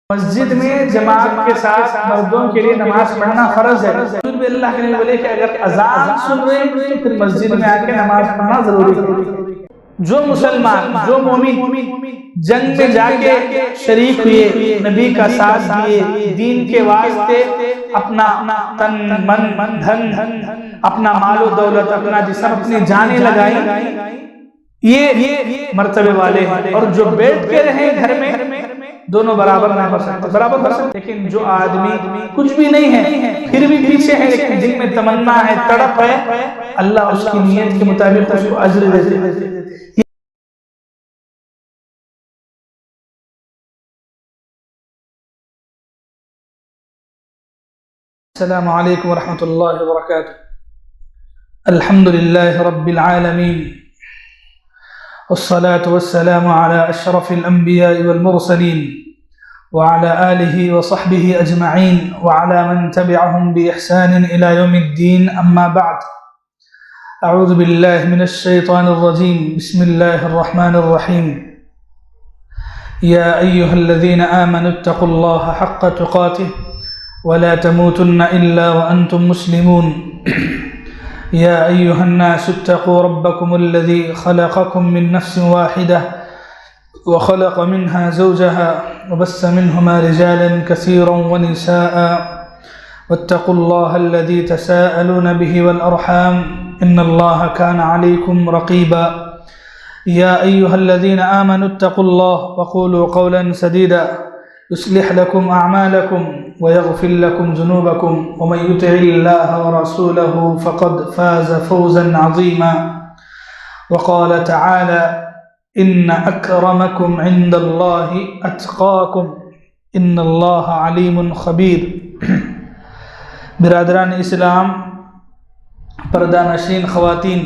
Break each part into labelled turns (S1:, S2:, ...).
S1: مسجد میں جماعت کے ساتھ مردوں کے لیے نماز پڑھنا فرض ہے۔ حضور بھی اللہ کے نبی بولے کہ اگر اذان سن رہے ہیں تو پھر مسجد میں آ کے نماز پڑھنا ضروری ہے۔ جو مسلمان، جو مومن جنگ میں جا کے شریک ہوئے، نبی کا ساتھ دیے، دین کے واسطے اپنا تن من دھن، اپنا مال و دولت، اپنا جسم، اپنی جانیں لگائیں، یہ مرتبے والے ہیں۔ اور جو بیٹھ کے رہے گھر میں، دونوں برابر نہ ہو سکتے، برابر ہو سکتے، لیکن جو آدمی کچھ بھی نہیں ہے پھر بھی پیچھے ہے، لیکن دل میں تمنا ہے، تڑپ ہے، اللہ اس کی نیت کے مطابق اس کو اجر دیتے ہیں۔ السلام علیکم ورحمۃ اللہ وبرکاتہ۔ الحمد للہ رب العالمین، والصلاة والسلام على اشرف الانبیاء والمرسلین، وعلى آلہ وصحبہ اجمعین، وعلى من تبعهم بإحسان الى یوم الدین، اما بعد۔ اعوذ باللہ من الشیطان الرجیم، بسم اللہ الرحمن الرحیم۔ یا ایہا الذین آمنوا اتقوا اللہ حق تقاته ولا تموتن إلا وأنتم مسلمون۔ يا أيها الناس اتقوا ربكم الذي خلقكم من نفس واحدة وخلق منها زوجها وبث منهما رجالا كثيرا ونساء واتقوا الله الذي تساءلون به والأرحام إن الله كان عليكم رقيبا۔ يا أيها الذين آمنوا اتقوا الله وقولوا قولا سديدا يصلح لكم أعمالكم ويغفر لكم ذنوبكم ومن يطع الله ورسوله فقد فاز فوزا عظيما۔ وقال تعالى إن أكرمكم عند الله أتقاكم إن الله عليم خبير۔ برادران اسلام، پردہ نشین خواتین،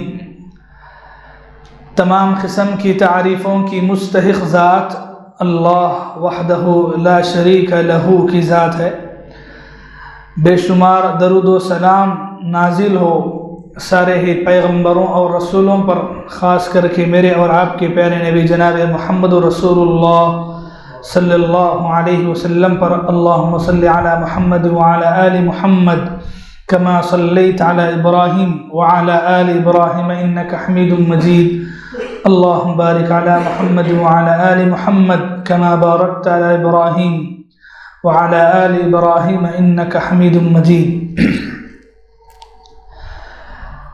S1: تمام قسم کی تعریفوں کی مستحق ذات اللہ وحدہ لا شریک لہ کی ذات ہے۔ بے شمار درود و سلام نازل ہو سارے ہی پیغمبروں اور رسولوں پر، خاص کر کے میرے اور آپ کے پیارے نبی جناب محمد رسول اللہ صلی اللہ علیہ وسلم پر۔ اللہم صلی علی محمد وعلی آل محمد کما صلیت علی ابراہیم وعلی آل ابراہیم انک حمید مجید۔ اللہم بارک علی محمد وعلی آل محمد کما بارکت علی ابراہیم وعلی آل ابراہیم انک حمید مجید۔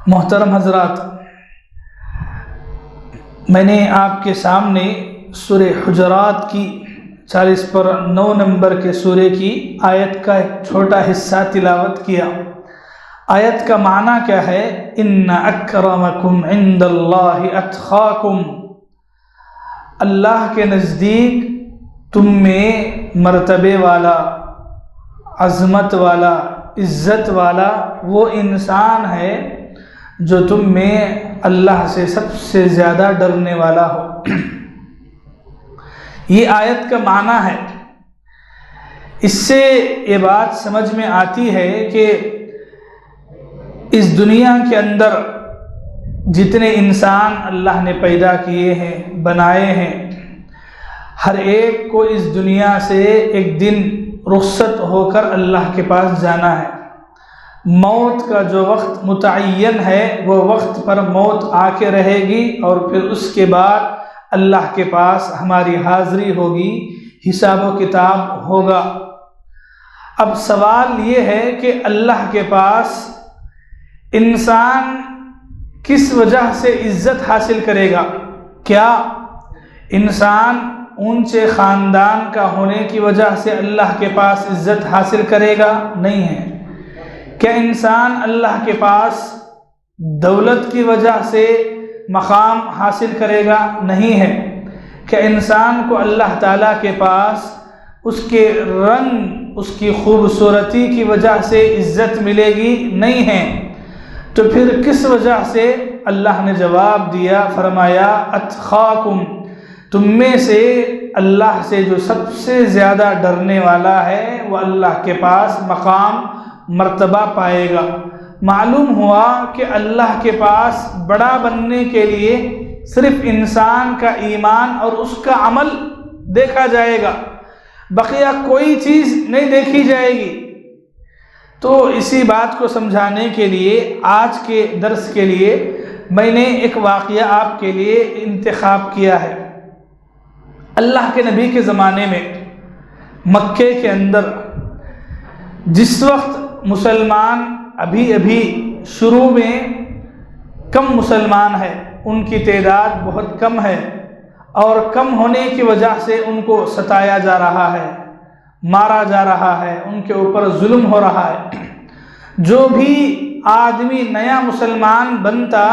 S1: محترم حضرات، میں نے آپ کے سامنے سورہ حجرات کی 40 نمبر کے سورہ کی آیت کا ایک چھوٹا حصہ تلاوت کیا۔ آیت کا معنی کیا ہے؟ ان اکرمکم عند اللہ اتقاکم، اللہ کے نزدیک تم میں مرتبے والا، عظمت والا، عزت والا وہ انسان ہے جو تم میں اللہ سے سب سے زیادہ ڈرنے والا ہو۔ یہ آیت کا معنی ہے۔ اس سے یہ بات سمجھ میں آتی ہے کہ اس دنیا کے اندر جتنے انسان اللہ نے پیدا کیے ہیں، بنائے ہیں، ہر ایک کو اس دنیا سے ایک دن رخصت ہو کر اللہ کے پاس جانا ہے۔ موت کا جو وقت متعین ہے وہ وقت پر موت آ کے رہے گی، اور پھر اس کے بعد اللہ کے پاس ہماری حاضری ہوگی، حساب و کتاب ہوگا۔ اب سوال یہ ہے کہ اللہ کے پاس انسان کس وجہ سے عزت حاصل کرے گا؟ کیا انسان اونچے خاندان کا ہونے کی وجہ سے اللہ کے پاس عزت حاصل کرے گا؟ نہیں ہے۔ کیا انسان اللہ کے پاس دولت کی وجہ سے مقام حاصل کرے گا؟ نہیں ہے۔ کیا انسان کو اللہ تعالیٰ کے پاس اس کے رنگ، اس کی خوبصورتی کی وجہ سے عزت ملے گی؟ نہیں ہے۔ تو پھر کس وجہ سے اللہ نے جواب دیا، فرمایا اتقاکم، تم میں سے اللہ سے جو سب سے زیادہ ڈرنے والا ہے وہ اللہ کے پاس مقام، مرتبہ پائے گا۔ معلوم ہوا کہ اللہ کے پاس بڑا بننے کے لیے صرف انسان کا ایمان اور اس کا عمل دیکھا جائے گا۔ بقیہ کوئی چیز نہیں دیکھی جائے گی۔ تو اسی بات کو سمجھانے کے لیے آج کے درس کے لیے میں نے ایک واقعہ آپ کے لیے انتخاب کیا ہے۔ اللہ کے نبی کے زمانے میں مکے کے اندر جس وقت مسلمان ابھی شروع میں کم مسلمان ہے، ان کی تعداد بہت کم ہے، اور کم ہونے کی وجہ سے ان کو ستایا جا رہا ہے، مارا جا رہا ہے، ان کے اوپر ظلم ہو رہا ہے۔ جو بھی آدمی نیا مسلمان بنتا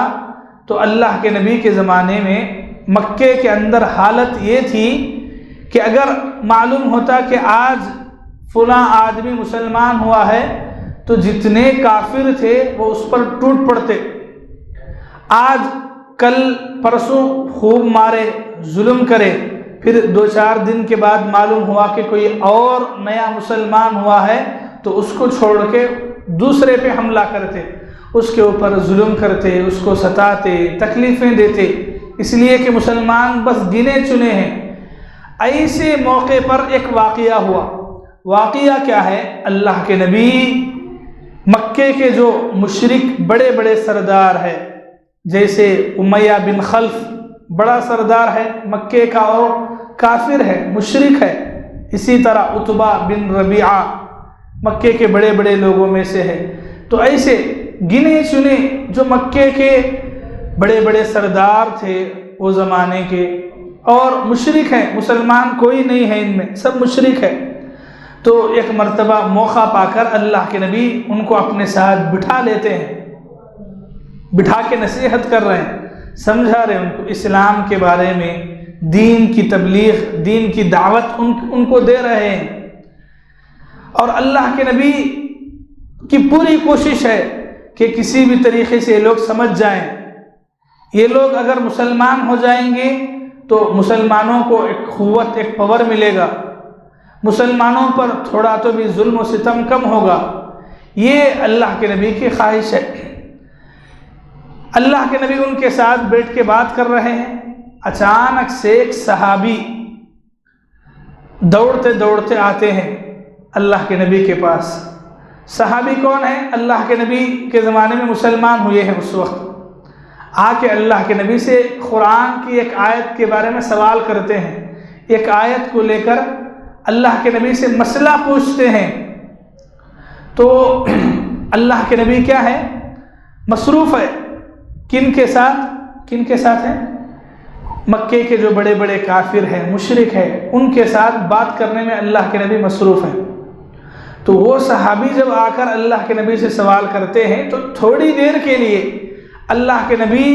S1: تو اللہ کے نبی کے زمانے میں مکے کے اندر حالت یہ تھی کہ اگر معلوم ہوتا کہ آج فلاں آدمی مسلمان ہوا ہے تو جتنے کافر تھے وہ اس پر ٹوٹ پڑتے، آج کل پرسوں خوب مارے، ظلم کرے، پھر 2-4 دن کے بعد معلوم ہوا کہ کوئی اور نیا مسلمان ہوا ہے تو اس کو چھوڑ کے دوسرے پہ حملہ کرتے، اس کے اوپر ظلم کرتے، اس کو ستاتے، تکلیفیں دیتے، اس لیے کہ مسلمان بس گنے چنے ہیں۔ ایسے موقع پر ایک واقعہ ہوا۔ واقعہ کیا ہے؟ اللہ کے نبی مکے کے جو مشرک بڑے بڑے سردار ہیں، جیسے امیہ بن خلف بڑا سردار ہے مکے کا اور کافر ہے، مشرک ہے، اسی طرح عتبہ بن ربیعہ مکے کے بڑے بڑے لوگوں میں سے ہے۔ تو ایسے گنے چنے جو مکے کے بڑے بڑے سردار تھے وہ زمانے کے، اور مشرک ہیں، مسلمان کوئی نہیں ہے ان میں، سب مشرک ہے۔ تو ایک مرتبہ موقع پا کر اللہ کے نبی ان کو اپنے ساتھ بٹھا لیتے ہیں، بٹھا کے نصیحت کر رہے ہیں، سمجھا رہے ہیں ان کو اسلام کے بارے میں، دین کی تبلیغ، دین کی دعوت ان کو دے رہے ہیں۔ اور اللہ کے نبی کی پوری کوشش ہے کہ کسی بھی طریقے سے یہ لوگ سمجھ جائیں۔ یہ لوگ اگر مسلمان ہو جائیں گے تو مسلمانوں کو ایک قوت، ایک پاور ملے گا، مسلمانوں پر تھوڑا تو بھی ظلم و ستم کم ہوگا۔ یہ اللہ کے نبی کی خواہش ہے۔ اللہ کے نبی ان کے ساتھ بیٹھ کے بات کر رہے ہیں، اچانک سے ایک صحابی دوڑتے دوڑتے آتے ہیں اللہ کے نبی کے پاس۔ صحابی کون ہے؟ اللہ کے نبی کے زمانے میں مسلمان ہوئے ہیں اس وقت، آ کے اللہ کے نبی سے قرآن کی ایک آیت کے بارے میں سوال کرتے ہیں، ایک آیت کو لے کر اللہ کے نبی سے مسئلہ پوچھتے ہیں۔ تو اللہ کے نبی کیا ہے؟ مصروف ہے۔ کن کے ساتھ ہیں؟ مکے کے جو بڑے بڑے کافر ہیں، مشرک ہیں، ان کے ساتھ بات کرنے میں اللہ کے نبی مصروف ہیں۔ تو وہ صحابی جب آ کر اللہ کے نبی سے سوال کرتے ہیں تو تھوڑی دیر کے لیے اللہ کے نبی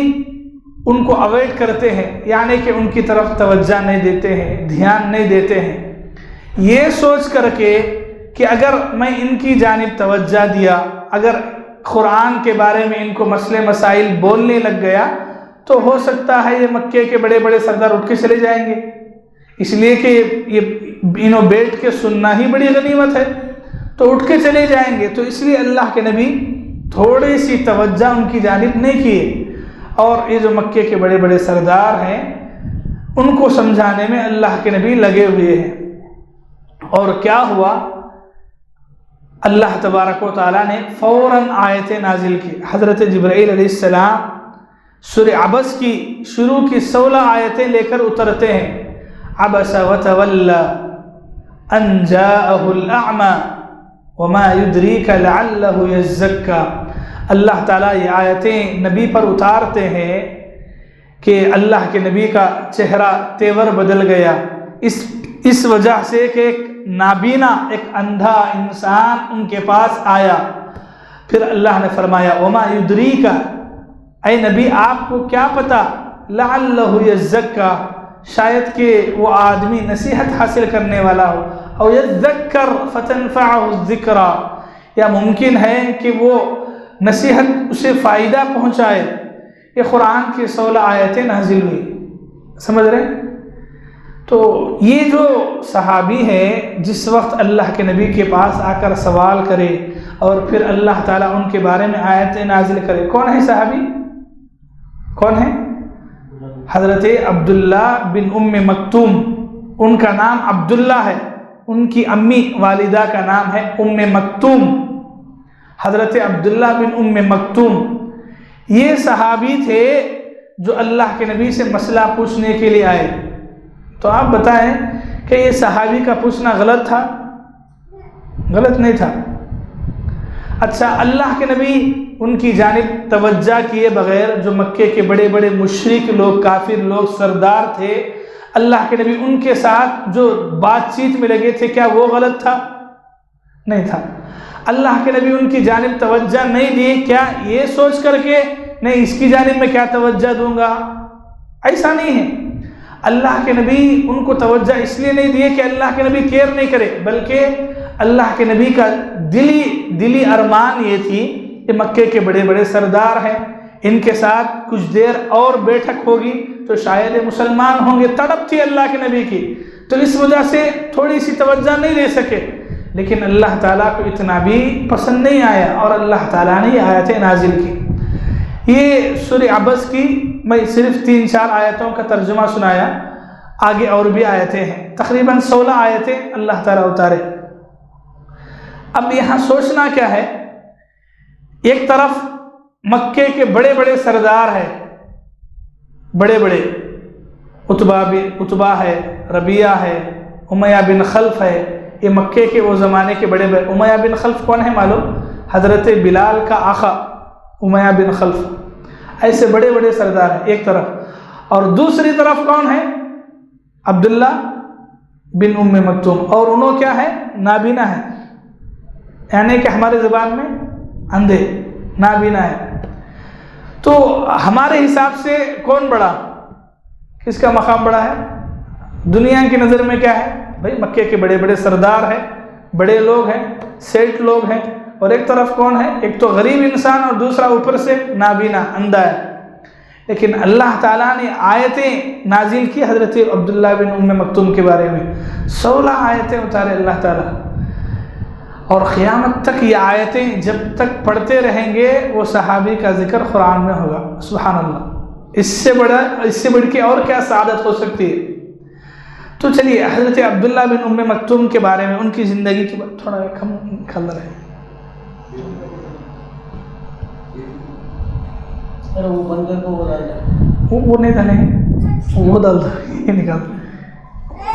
S1: ان کو اوائڈ کرتے ہیں، یعنی کہ ان کی طرف توجہ نہیں دیتے ہیں، دھیان نہیں دیتے ہیں، یہ سوچ کر کے کہ اگر میں ان کی جانب توجہ دیا، اگر قرآن کے بارے میں ان کو مسئلے مسائل بولنے لگ گیا تو ہو سکتا ہے یہ مکے کے بڑے بڑے سردار اٹھ کے چلے جائیں گے، اس لیے کہ یہ انہوں بیٹھ کے سننا ہی بڑی غنیمت ہے، تو اٹھ کے چلے جائیں گے۔ تو اس لیے اللہ کے نبی تھوڑی سی توجہ ان کی جانب نہیں کیے، اور یہ جو مکے کے بڑے بڑے سردار ہیں ان کو سمجھانے میں اللہ کے نبی لگے ہوئے ہیں۔ اور کیا ہوا؟ اللہ تبارک و تعالیٰ نے فوراً آیتیں نازل کی۔ حضرت جبرائیل علیہ السلام سورہ عبس کی شروع کی 16 آیتیں لے کر اترتے ہیں۔ عبس وتولى ان جاءه الاعمى وما يدريك لعله يزكى۔ اللہ تعالیٰ یہ آیتیں نبی پر اتارتے ہیں کہ اللہ کے نبی کا چہرہ تیور بدل گیا، اس وجہ سے کہ ایک نابینا، ایک اندھا انسان ان کے پاس آیا۔ پھر اللہ نے فرمایا وما یدریک، اے نبی آپ کو کیا پتا، لعلہ یزکا، شاید کہ وہ آدمی نصیحت حاصل کرنے والا ہو، او یذکر فتنفعہ الذکرى، یا ممکن ہے کہ وہ نصیحت اسے فائدہ پہنچائے۔ یہ قرآن کی 16 آیتیں نازل ہوئی، سمجھ رہے ہیں؟ تو یہ جو صحابی ہے جس وقت اللہ کے نبی کے پاس آ کر سوال کرے اور پھر اللہ تعالیٰ ان کے بارے میں آیتیں نازل کرے، کون ہے صحابی؟ کون ہے؟ حضرت عبداللہ بن ام مکتوم، ان کا نام عبداللہ ہے، ان کی امی والدہ کا نام ہے مکتوم، حضرت عبداللہ بن مکتوم۔ یہ صحابی تھے جو اللہ کے نبی سے مسئلہ پوچھنے کے لیے آئے۔ تو آپ بتائیں کہ یہ صحابی کا پوچھنا غلط تھا؟ غلط نہیں تھا۔ اچھا، اللہ کے نبی ان کی جانب توجہ کیے بغیر، جو مکے کے بڑے بڑے مشرک لوگ، کافر لوگ، سردار تھے، اللہ کے نبی ان کے ساتھ جو بات چیت میں لگے تھے، کیا وہ غلط تھا؟ نہیں تھا۔ اللہ کے نبی ان کی جانب توجہ نہیں دیے، کیا یہ سوچ کر کے نہیں اس کی جانب میں کیا توجہ دوں گا؟ ایسا نہیں ہے۔ اللہ کے نبی ان کو توجہ اس لیے نہیں دیے کہ اللہ کے نبی کیئر نہیں کرے، بلکہ اللہ کے نبی کا دلی ارمان یہ تھی کہ مکے کے بڑے بڑے سردار ہیں، ان کے ساتھ کچھ دیر اور بیٹھک ہوگی تو شاید مسلمان ہوں گے، تڑپ تھی اللہ کے نبی کی، تو اس وجہ سے تھوڑی سی توجہ نہیں دے سکے۔ لیکن اللہ تعالیٰ کو اتنا بھی پسند نہیں آیا، اور اللہ تعالیٰ نے یہ آیتیں نازل کی۔ یہ سورہ عبس کی میں صرف 3-4 آیتوں کا ترجمہ سنایا، آگے اور بھی آیتیں ہیں، تقریباً 16 آیتیں اللہ تعالیٰ اتارے۔ اب یہاں سوچنا کیا ہے، ایک طرف مکے کے بڑے بڑے سردار ہیں، بڑے بڑے، عتبہ ہے، ربیعہ ہے، امیہ بن خلف ہے، یہ مکے کے وہ زمانے کے بڑے بڑے۔ امیہ بن خلف کون ہے معلوم؟ حضرت بلال کا آقا امیہ بن خلف۔ ایسے بڑے بڑے سردار ہیں ایک طرف، اور دوسری طرف کون ہے؟ عبداللہ بن مکتوم، اور انہوں کیا ہے؟ نابینا ہے، یعنی کہ ہمارے زبان میں اندھے، نابینا ہے۔ تو ہمارے حساب سے کون بڑا، کس کا مقام بڑا ہے؟ دنیا کی نظر میں کیا ہے بھائی؟ مکے کے بڑے بڑے سردار ہیں، بڑے لوگ ہیں، سیٹ لوگ ہیں، اور ایک طرف کون ہے؟ ایک تو غریب انسان، اور دوسرا اوپر سے نابینا، اندھا ہے۔ لیکن اللہ تعالیٰ نے آیتیں نازل کی حضرت عبداللہ بن مکتوم کے بارے میں، 16 آیتیں اتارے اللہ تعالیٰ، اور قیامت تک یہ آیتیں جب تک پڑھتے رہیں گے وہ صحابی کا ذکر قرآن میں ہوگا۔ سبحان اللہ، اس سے بڑھ کے اور کیا سعادت ہو سکتی ہے؟ تو چلیے حضرت عبداللہ بن مکتوم کے بارے میں، ان کی زندگی کی بات تھوڑا کم کھل رہے ہیں۔ وہ نہیں ڈالیں، وہ ڈال دو، یہ نکال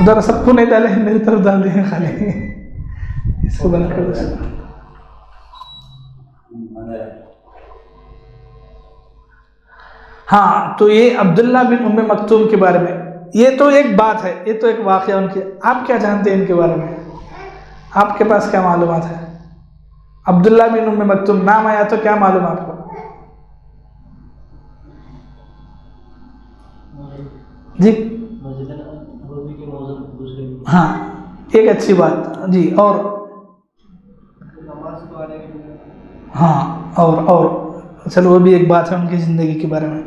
S1: ادھر، سب کو نہیں ڈالیں، میری طرف ڈال دیں خالی، اس کو بند کر دو۔ ہاں، تو یہ عبداللہ بن مکتوم کے بارے میں، یہ تو ایک بات ہے، یہ تو ایک واقعہ ان کی۔ آپ کیا جانتے ہیں ان کے بارے میں؟ آپ کے پاس کیا معلومات ہے؟ عبداللہ بن مکتوم نام آیا تو کیا معلوم آپ کو؟ جی ہاں، ایک اچھی بات جی، اور ہاں، اور چلو وہ بھی ایک بات ہے ان کی زندگی کے بارے میں۔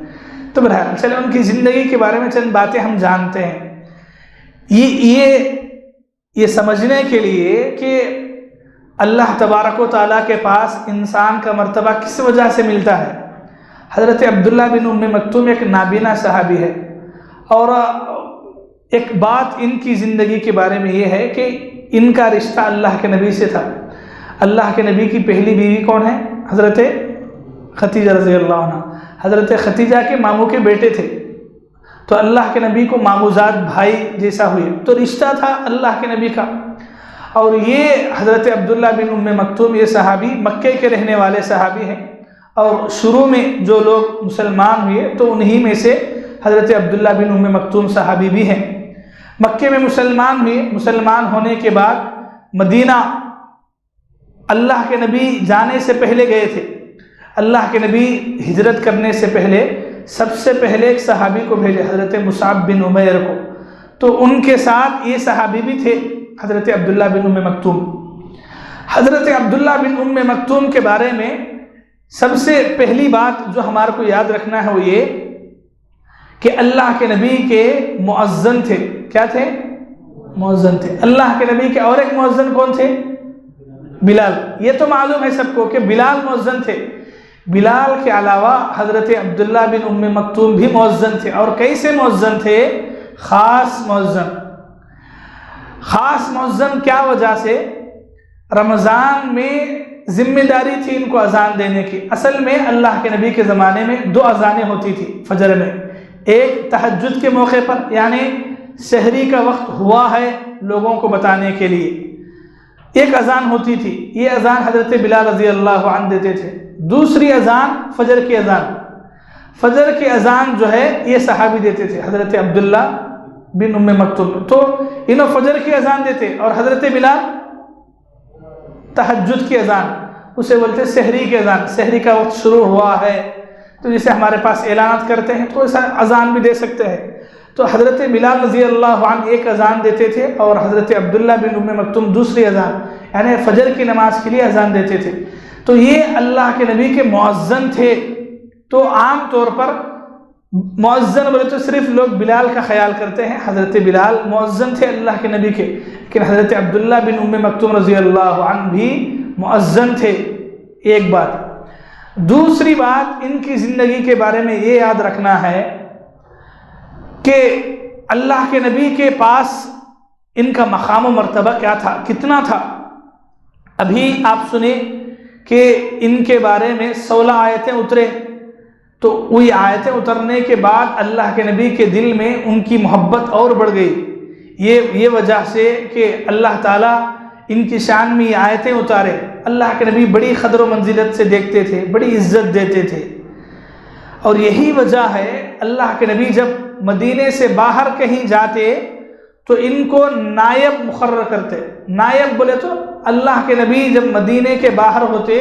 S1: تو بہرحال چلے ان کی زندگی کے بارے میں چند باتیں ہم جانتے ہیں، یہ سمجھنے کے لیے کہ اللہ تبارک و تعالیٰ کے پاس انسان کا مرتبہ کس وجہ سے ملتا ہے۔ حضرت عبداللہ بن مکتوم ایک نابینا صحابی ہے، اور ایک بات ان کی زندگی کے بارے میں یہ ہے کہ ان کا رشتہ اللہ کے نبی سے تھا۔ اللہ کے نبی کی پہلی بیوی کون ہے؟ حضرت خدیجہ رضی اللہ عنہ، حضرت خدیجہ کے ماموں کے بیٹے تھے، تو اللہ کے نبی کو ماموزاد بھائی جیسا ہوئے، تو رشتہ تھا اللہ کے نبی کا۔ اور یہ حضرت عبداللہ بن مکتوم، یہ صحابی مکے کے رہنے والے صحابی ہیں، اور شروع میں جو لوگ مسلمان ہوئے تو انہی میں سے حضرت عبداللہ بن مکتوم صحابی بھی ہیں۔ مکے میں مسلمان ہوئے، مسلمان ہونے کے بعد مدینہ اللہ کے نبی جانے سے پہلے گئے تھے۔ اللہ کے نبی ہجرت کرنے سے پہلے سب سے پہلے ایک صحابی کو بھیجے، حضرت مصعب بن عمیر کو، تو ان کے ساتھ یہ صحابی بھی تھے، حضرت عبداللہ بن مکتوم۔ حضرت عبداللہ بن مکتوم کے بارے میں سب سے پہلی بات جو ہمارے کو یاد رکھنا ہے وہ یہ کہ اللہ کے نبی کے مؤذن تھے۔ کیا تھے؟ مؤذن تھے۔ اللہ کے نبی کے اور ایک مؤذن کون تھے؟ بلال۔ یہ تو معلوم ہے سب کو کہ بلال مؤذن تھے۔ بلال کے علاوہ حضرت عبداللہ بن مکتوم بھی مؤذن تھے، اور کیسے مؤذن تھے؟ خاص مؤذن۔ خاص مؤذن کیا وجہ سے؟ رمضان میں ذمہ داری تھی ان کو اذان دینے کی۔ اصل میں اللہ کے نبی کے زمانے میں 2 اذانیں ہوتی تھی فجر میں، ایک تہجد کے موقع پر یعنی سحری کا وقت ہوا ہے لوگوں کو بتانے کے لیے ایک اذان ہوتی تھی، یہ اذان حضرت بلال رضی اللہ عنہ دیتے تھے۔ دوسری اذان فجر کی اذان، فجر کی اذان جو ہے یہ صحابی دیتے تھے، حضرت عبداللہ بن ام مکتوم، تو انہوں فجر کی اذان دیتے اور حضرت بلال تہجد کی اذان، اسے بولتے سحری کی اذان۔ سحری کا وقت شروع ہوا ہے تو جسے ہمارے پاس اعلانات کرتے ہیں تو ایسا اذان بھی دے سکتے ہیں، تو حضرت بلال رضی اللہ عنہ ایک اذان دیتے تھے اور حضرت عبداللہ بن ام مکتوم دوسری اذان، یعنی فجر کی نماز کے لیے اذان دیتے تھے۔ تو یہ اللہ کے نبی کے مؤذن تھے۔ تو عام طور پر مؤذن بولے تو صرف لوگ بلال کا خیال کرتے ہیں، حضرت بلال مؤذن تھے اللہ کے نبی کے، لیکن حضرت عبداللہ بن ام مکتوم رضی اللہ عنہ بھی مؤذن تھے۔ ایک بات۔ دوسری بات، ان کی زندگی کے بارے میں یہ یاد رکھنا ہے کہ اللہ کے نبی کے پاس ان کا مقام و مرتبہ کیا تھا، کتنا تھا۔ ابھی آپ سنیں کہ ان کے بارے میں 16 آیتیں اترے، تو وہی آیتیں اترنے کے بعد اللہ کے نبی کے دل میں ان کی محبت اور بڑھ گئی، یہ وجہ سے کہ اللہ تعالیٰ ان کی شان میں یہ آیتیں اتارے۔ اللہ کے نبی بڑی قدر و منزلت سے دیکھتے تھے، بڑی عزت دیتے تھے، اور یہی وجہ ہے اللہ کے نبی جب مدینے سے باہر کہیں جاتے تو ان کو نائب مقرر کرتے۔ نائب بولے تو اللہ کے نبی جب مدینے کے باہر ہوتے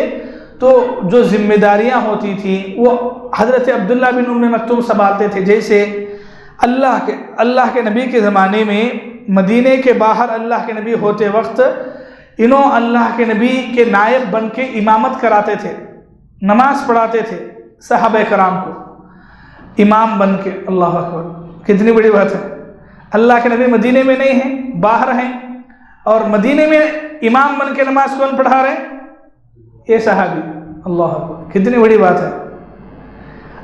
S1: تو جو ذمہ داریاں ہوتی تھیں وہ حضرت عبداللہ بن ام مکتوم سنبھالتے تھے۔ جیسے اللہ کے نبی کے زمانے میں مدینے کے باہر اللہ کے نبی ہوتے وقت انہوں اللہ کے نبی کے نائب بن کے امامت کراتے تھے، نماز پڑھاتے تھے صحابہ کرام کو امام بن کے۔ اللہ اکبر، کتنی بڑی بات ہے۔ اللہ کے نبی مدینے میں نہیں ہیں، باہر ہیں، اور مدینے میں امام بن کے نماز کون پڑھا رہے ہیں؟ یہ صحابی۔ اللہ اکبر، کتنی بڑی بات ہے۔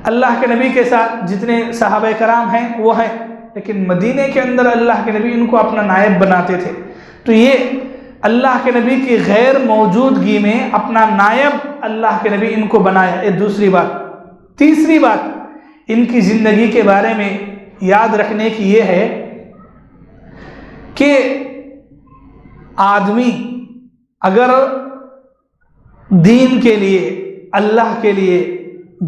S1: اللہ کے نبی کے ساتھ جتنے صحابہ کرام ہیں وہ ہیں، لیکن مدینے کے اندر اللہ کے نبی ان کو اپنا نائب بناتے تھے۔ تو یہ اللہ کے نبی کی غیر موجودگی میں اپنا نائب اللہ کے نبی ان کو بنایا، یہ دوسری بات۔ تیسری بات ان کی زندگی کے بارے میں یاد رکھنے کی یہ ہے کہ آدمی اگر دین کے لیے، اللہ کے لیے،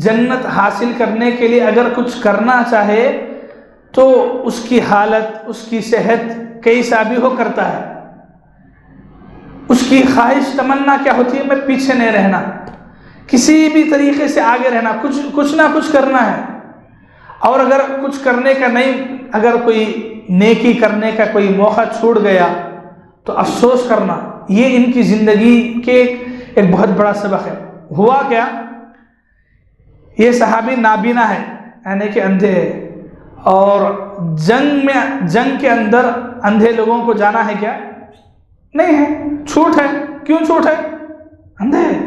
S1: جنت حاصل کرنے کے لیے اگر کچھ کرنا چاہے تو اس کی حالت، اس کی صحت کیسا بھی ہو کرتا ہے۔ اس کی خواہش تمنا کیا ہوتی ہے؟ میں پیچھے نہیں رہنا، کسی بھی طریقے سے آگے رہنا، کچھ نہ کچھ کرنا ہے۔ اور اگر کچھ کرنے کا نہیں، اگر کوئی نیکی کرنے کا کوئی موقع چھوٹ گیا تو افسوس کرنا، یہ ان کی زندگی کے ایک بہت بڑا سبق ہے۔ ہوا کیا؟ یہ صحابی نابینا ہے، یعنی کہ اندھے ہے، اور جنگ کے اندر اندھے لوگوں کو جانا ہے کیا؟ نہیں ہے، چھوٹ ہے۔ کیوں چھوٹ ہے؟ اندھے ہے،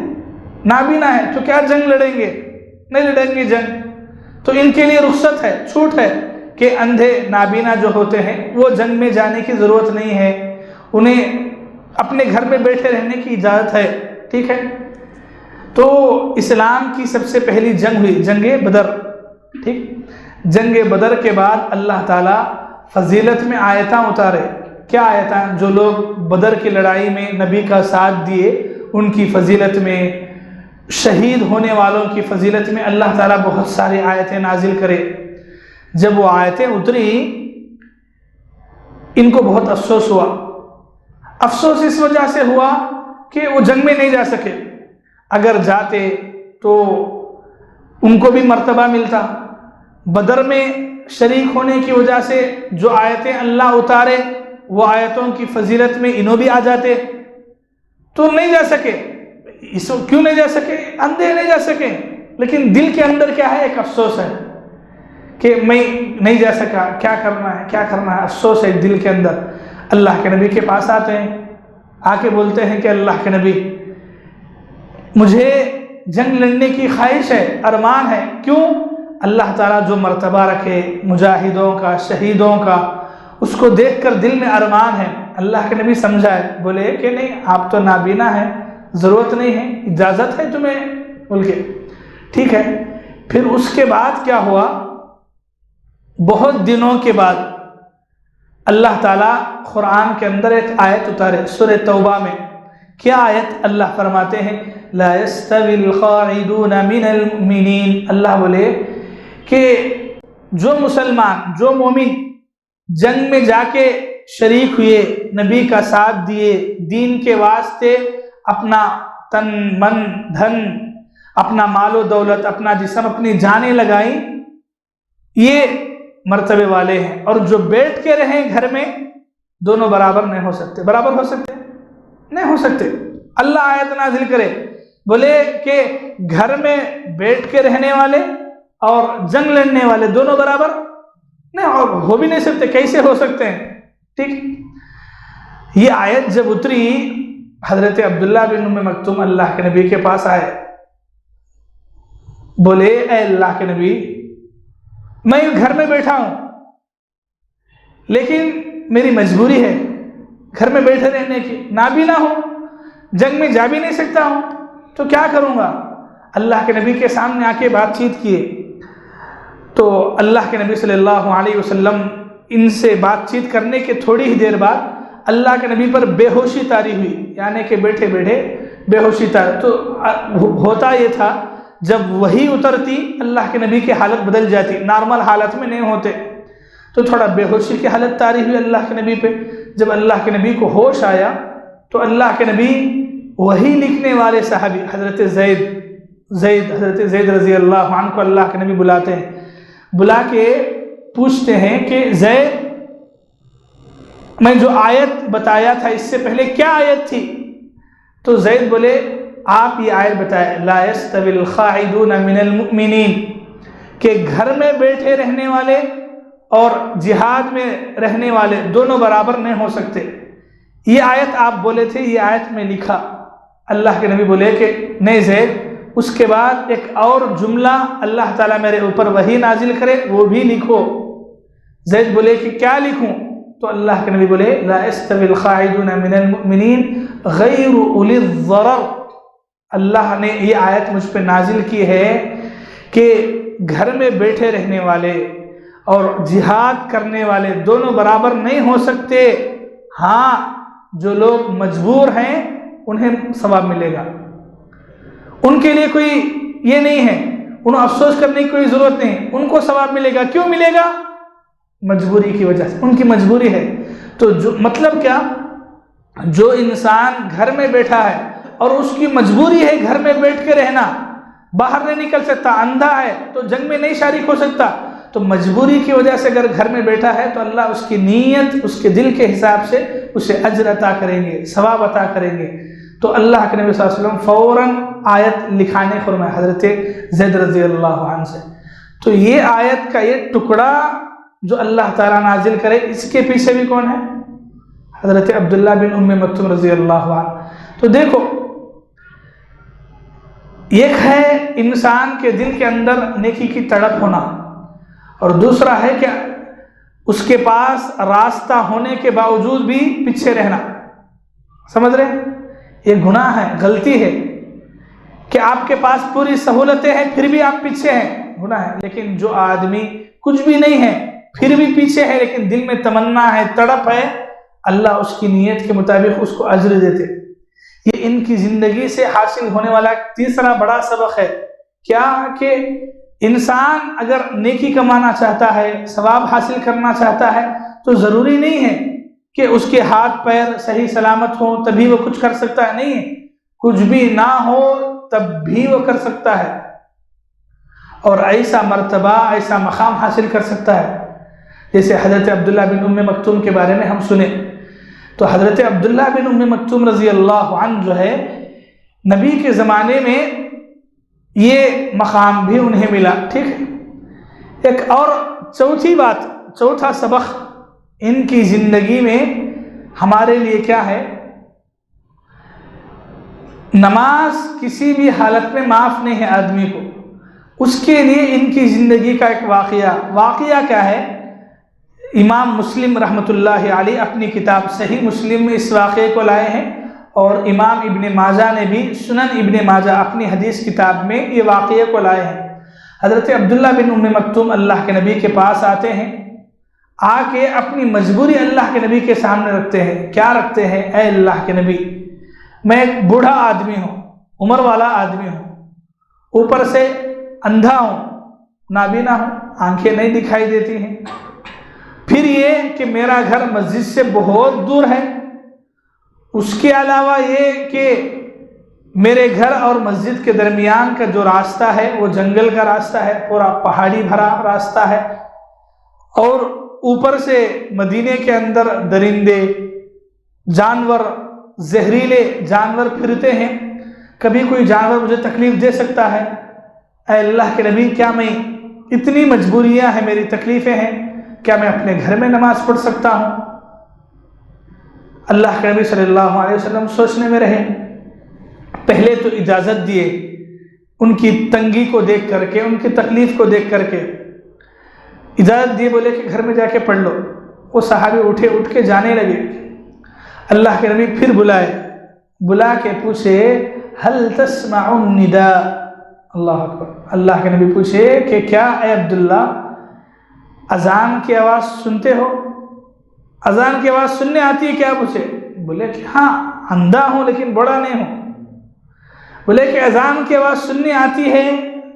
S1: نابینا ہے، تو کیا جنگ لڑیں گے؟ نہیں لڑیں گے جنگ۔ تو ان کے لیے رخصت ہے، چھوٹ ہے کہ اندھے نابینا جو ہوتے ہیں وہ جنگ میں جانے کی ضرورت نہیں ہے، انہیں اپنے گھر میں بیٹھے رہنے کی اجازت ہے، ٹھیک ہے۔ تو اسلام کی سب سے پہلی جنگ ہوئی جنگ بدر، ٹھیک۔ جنگ بدر کے بعد اللہ تعالیٰ فضیلت میں آیتاں اتارے۔ کیا آیتاں؟ جو لوگ بدر کی لڑائی میں نبی کا ساتھ دیے ان کی فضیلت میں، شہید ہونے والوں کی فضیلت میں اللہ تعالیٰ بہت ساری آیتیں نازل کرے۔ جب وہ آیتیں اتری ان کو بہت افسوس ہوا۔ افسوس اس وجہ سے ہوا کہ وہ جنگ میں نہیں جا سکے، اگر جاتے تو ان کو بھی مرتبہ ملتا۔ بدر میں شریک ہونے کی وجہ سے جو آیتیں اللہ اتارے وہ آیتوں کی فضیلت میں انہوں بھی آ جاتے، تو نہیں جا سکے۔ کیوں نہیں جا سکے؟ اندھے نہیں جا سکے، لیکن دل کے اندر کیا ہے؟ ایک افسوس ہے کہ میں نہیں جا سکا، کیا کرنا ہے، افسوس ہے دل کے اندر۔ اللہ کے نبی کے پاس آتے ہیں، آ کے بولتے ہیں کہ اللہ کے نبی مجھے جنگ لڑنے کی خواہش ہے، ارمان ہے۔ کیوں؟ اللہ تعالیٰ جو مرتبہ رکھے مجاہدوں کا، شہیدوں کا، اس کو دیکھ کر دل میں ارمان ہے۔ اللہ کے نبی سمجھائے، بولے کہ نہیں آپ تو نابینا ہیں، ضرورت نہیں ہے، اجازت ہے تمہیں بول کے، ٹھیک ہے۔ پھر اس کے بعد کیا ہوا، بہت دنوں کے بعد اللہ تعالیٰ قرآن کے اندر ایک آیت اتارے سورہ توبہ میں۔ کیا آیت؟ اللہ فرماتے ہیں لا يستوي القاعدون من المؤمنین، اللہ بولے کہ جو مسلمان، جو مومن جنگ میں جا کے شریک ہوئے، نبی کا ساتھ دیے، دین کے واسطے اپنا تن من دھن، اپنا مال و دولت، اپنا جسم، اپنی جانیں لگائیں، یہ مرتبے والے ہیں۔ اور جو بیٹھ کے رہیں گھر میں، دونوں برابر نہیں ہو سکتے۔ برابر ہو سکتے؟ نہیں ہو سکتے۔ اللہ آیت نازل کرے، بولے کہ گھر میں بیٹھ کے رہنے والے اور جنگ لڑنے والے دونوں برابر نہیں، اور ہو بھی نہیں سکتے۔ کیسے ہو سکتے ہیں؟ ٹھیک، یہ آیت جب اتری، حضرت عبداللہ بن ام مکتوم اللہ کے نبی کے پاس آئے، بولے اے اللہ کے نبی، میں گھر میں بیٹھا ہوں لیکن میری مجبوری ہے گھر میں بیٹھے رہنے کی، نابینا ہوں، جنگ میں جا بھی نہیں سکتا ہوں، تو کیا کروں گا؟ اللہ کے نبی کے سامنے آ کے بات چیت کیے تو اللہ کے نبی صلی اللہ علیہ وسلم ان سے بات چیت کرنے کے تھوڑی ہی دیر بعد اللہ کے نبی پر بے ہوشی طاری ہوئی، یعنی کہ بیٹھے بیٹھے بے ہوشی طاری۔ تو ہوتا یہ تھا جب وحی اترتی اللہ کے نبی کی حالت بدل جاتی، نارمل حالت میں نہیں ہوتے، تو تھوڑا بے ہوشی کی حالت طاری ہوئی اللہ کے نبی پہ۔ جب اللہ کے نبی کو ہوش آیا تو اللہ کے نبی وحی لکھنے والے صحابی حضرت زید رضی اللہ عنہ کو اللہ کے نبی بلاتے ہیں، بلا کے پوچھتے ہیں کہ زید، میں جو آیت بتایا تھا اس سے پہلے کیا آیت تھی؟ تو زید بولے آپ یہ آیت بتائے لا يستوي القاعدون من المؤمنین، کہ گھر میں بیٹھے رہنے والے اور جہاد میں رہنے والے دونوں برابر نہیں ہو سکتے۔ یہ آیت آپ بولے تھے، یہ آیت میں لکھا۔ اللہ کے نبی بولے کہ نہیں زید، اس کے بعد ایک اور جملہ اللہ تعالیٰ میرے اوپر وحی نازل کرے، وہ بھی لکھو۔ زید بولے کہ کیا لکھوں؟ تو اللہ کے نبی بولے لا يستوي القاعدون من المؤمنین غیر اولی الضرر، اللہ نے یہ آیت مجھ پہ نازل کی ہے کہ گھر میں بیٹھے رہنے والے اور جہاد کرنے والے دونوں برابر نہیں ہو سکتے۔ ہاں، جو لوگ مجبور ہیں انہیں ثواب ملے گا، ان کے لیے کوئی یہ نہیں ہے، انہیں افسوس کرنے کی کوئی ضرورت نہیں، ان کو ثواب ملے گا۔ کیوں ملے گا؟ مجبوری کی وجہ سے، ان کی مجبوری ہے۔ تو مطلب کیا، جو انسان گھر میں بیٹھا ہے اور اس کی مجبوری ہے گھر میں بیٹھ کے رہنا، باہر نہیں نکل سکتا، اندھا ہے تو جنگ میں نہیں شریک ہو سکتا، تو مجبوری کی وجہ سے اگر گھر میں بیٹھا ہے تو اللہ اس کی نیت، اس کے دل کے حساب سے اسے اجر عطا کریں گے، ثواب عطا کریں گے۔ تو اللہ کے نبی صلی اللہ علیہ وسلم فوراً آیت لکھانے فرمائے حضرت زید رضی اللہ عنہ سے۔ تو یہ آیت کا یہ ٹکڑا جو اللہ تعالیٰ نازل کرے، اس کے پیچھے بھی کون ہے؟ حضرت عبداللہ بن ام مکتوم رضی اللہ عنہ۔ تو دیکھو، ایک ہے انسان کے دل کے اندر نیکی کی تڑپ ہونا، اور دوسرا ہے کہ اس کے پاس راستہ ہونے کے باوجود بھی پیچھے رہنا۔ سمجھ رہے ہیں؟ یہ گناہ ہے، غلطی ہے کہ آپ کے پاس پوری سہولتیں ہیں پھر بھی آپ پیچھے ہیں، گناہ ہے۔ لیکن جو آدمی کچھ بھی نہیں ہے پھر بھی پیچھے ہے، لیکن دل میں تمنا ہے، تڑپ ہے، اللہ اس کی نیت کے مطابق اس کو اجر دیتے۔ یہ ان کی زندگی سے حاصل ہونے والا تیسرا بڑا سبق ہے، کیا کہ انسان اگر نیکی کمانا چاہتا ہے، ثواب حاصل کرنا چاہتا ہے، تو ضروری نہیں ہے کہ اس کے ہاتھ پیر صحیح سلامت ہوں تبھی وہ کچھ کر سکتا ہے، نہیں ہے، کچھ بھی نہ ہو تب بھی وہ کر سکتا ہے، اور ایسا مرتبہ، ایسا مقام حاصل کر سکتا ہے۔ جیسے حضرت عبداللہ بن ام مکتوم کے بارے میں ہم سنیں تو حضرت عبداللہ بن ام مکتوم رضی اللہ عنہ جو ہے، نبی کے زمانے میں یہ مقام بھی انہیں ملا، ٹھیک ہے۔ ایک اور چوتھی بات، چوتھا سبق ان کی زندگی میں ہمارے لیے کیا ہے؟ نماز کسی بھی حالت میں معاف نہیں ہے آدمی کو، اس کے لیے ان کی زندگی کا ایک واقعہ کیا ہے؟ امام مسلم رحمۃ اللہ علیہ اپنی کتاب صحیح مسلم میں اس واقعے کو لائے ہیں، اور امام ابن ماجہ نے بھی سنن ابن ماجہ اپنی حدیث کتاب میں یہ واقعے کو لائے ہیں۔ حضرت عبداللہ بن ام مکتوم اللہ کے نبی کے پاس آتے ہیں، آ کے اپنی مجبوری اللہ کے نبی کے سامنے رکھتے ہیں۔ کیا رکھتے ہیں؟ اے اللہ کے نبی، میں ایک بوڑھا آدمی ہوں، عمر والا آدمی ہوں، اوپر سے اندھا ہوں، نابینا ہوں، آنکھیں نہیں دکھائی دیتی ہیں، پھر یہ کہ میرا گھر مسجد سے بہت دور ہے، اس کے علاوہ یہ کہ میرے گھر اور مسجد کے درمیان کا جو راستہ ہے وہ جنگل کا راستہ ہے، پورا پہاڑی بھرا راستہ ہے، اور اوپر سے مدینے کے اندر درندے، جانور، زہریلے جانور پھرتے ہیں، کبھی کوئی جانور مجھے تکلیف دے سکتا ہے۔ اے اللہ کے نبی، کیا میں اتنی مجبوریاں ہیں، میری تکلیفیں ہیں، کیا میں اپنے گھر میں نماز پڑھ سکتا ہوں؟ اللہ کے نبی صلی اللہ علیہ وسلم سوچنے میں رہے، پہلے تو اجازت دیے، ان کی تنگی کو دیکھ کر کے، ان کی تکلیف کو دیکھ کر کے اجازت دیے، بولے کہ گھر میں جا کے پڑھ لو۔ وہ صحابی اٹھ کے جانے لگے۔ اللہ کے نبی پھر بلا کے پوچھے ہل تسمع النداء، اللہ اکبر، اللہ کے نبی پوچھے کہ کیا اے عبداللہ اذان کی آواز سنتے ہو؟ اذان کی آواز سننے آتی ہے کیا مجھے؟ بولے کہ ہاں، اندھا ہوں لیکن بڑا نہیں ہوں۔ بولے کہ اذان کی آواز سننے آتی ہے